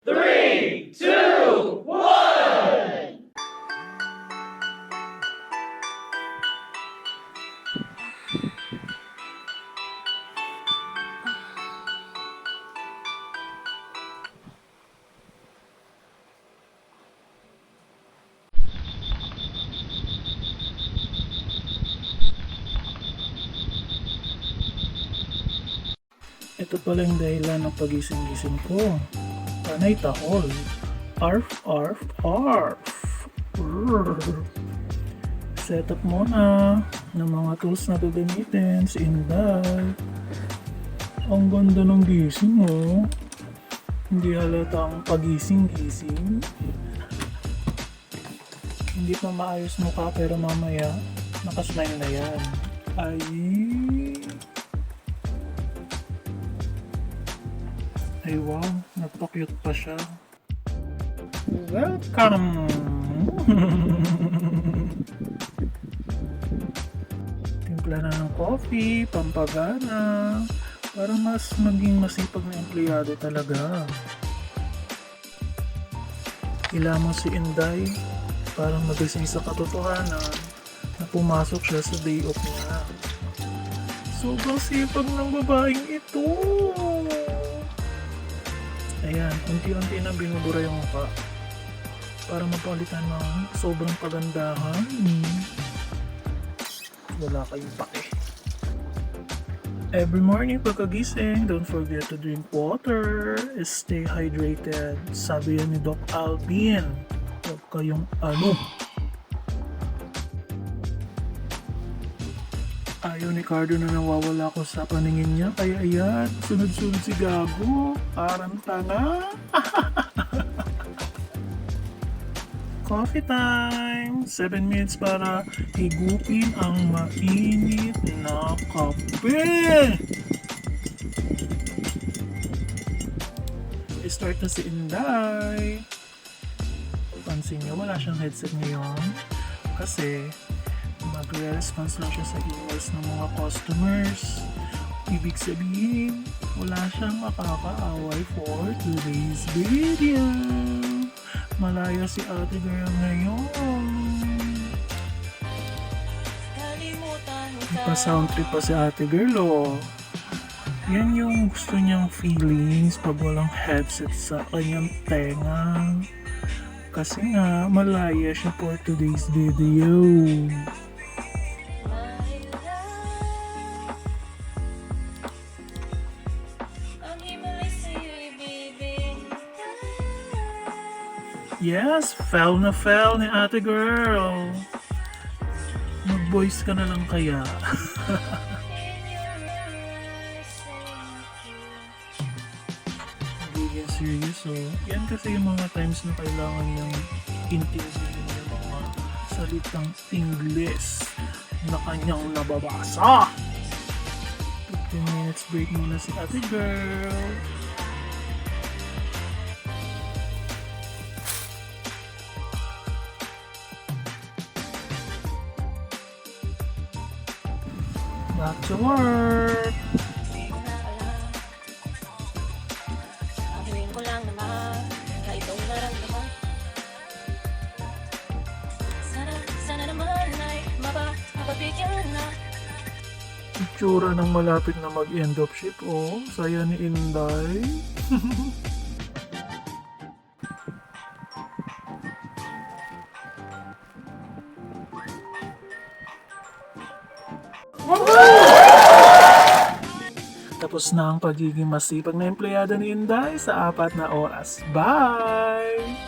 3, 2, 1! Ito pala yung dahilan ng pagising-gising ko. Panay tahol. Arf, arf, arf. Rrrr. Setup muna ng mga tools na gagamitin si Inday. Ang ganda ng gising mo. Hindi halatang pagising-gising. Hindi pa maayos mukha pero mamaya nakasmile na yan. Ay... Ay wow, nagpa-cute pa siya. Welcome! Timpla na ng coffee, pampagana, para mas maging masipag na empleyado talaga. Ilamang si Inday para magising sa katotohanan na pumasok siya sa day off niya. Sobrang sipag ng babaeng ito! Ayan, unti-unti na binubura yung mukha para mapalitan ng sobrang pagandahan. Wala kayong pake. Every morning pagkagising, don't forget to drink water. Stay hydrated. Sabi yan ni Doc Alvin. Huwag kayong Ayaw ni Cardo na nawawala ko sa paningin niya. Kaya ayan, sunod-sunod si Gago. Parang tanga. Coffee time! 7 minutes para higupin ang mainit na kape. I-start na si Inday. Pansin niyo, wala siyang headset ngayon. Kasi magre-response lang siya sa emails ng mga customers. Ibig sabihin, wala siyang makakaaway for today's video. Malaya si ate girl ngayon. Ipa-sound trip pa si ate girl, oh. Yan yung gusto niyang feelings pag walang headset sa kanyang tenga. Kasi nga, malaya siya for today's video. Yes, fell na fell ni ate girl. Mag-voice ka na lang kaya. Magiging serious, oh. Yan kasi yung mga times na kailangan niyang intindihin yung mga salitang English na kanyang nababasa. 15 minutes break muna si ate girl. Back to work! Sabihin ko lang naman na itong naramdaman. Sana naman ay mapabigyan na. Itsura ng malapit na mag-end of shift, oh. Saya ni Inday. Tapos na ang pagiging masipag na empleyado ni Inday sa 4 na oras. Bye!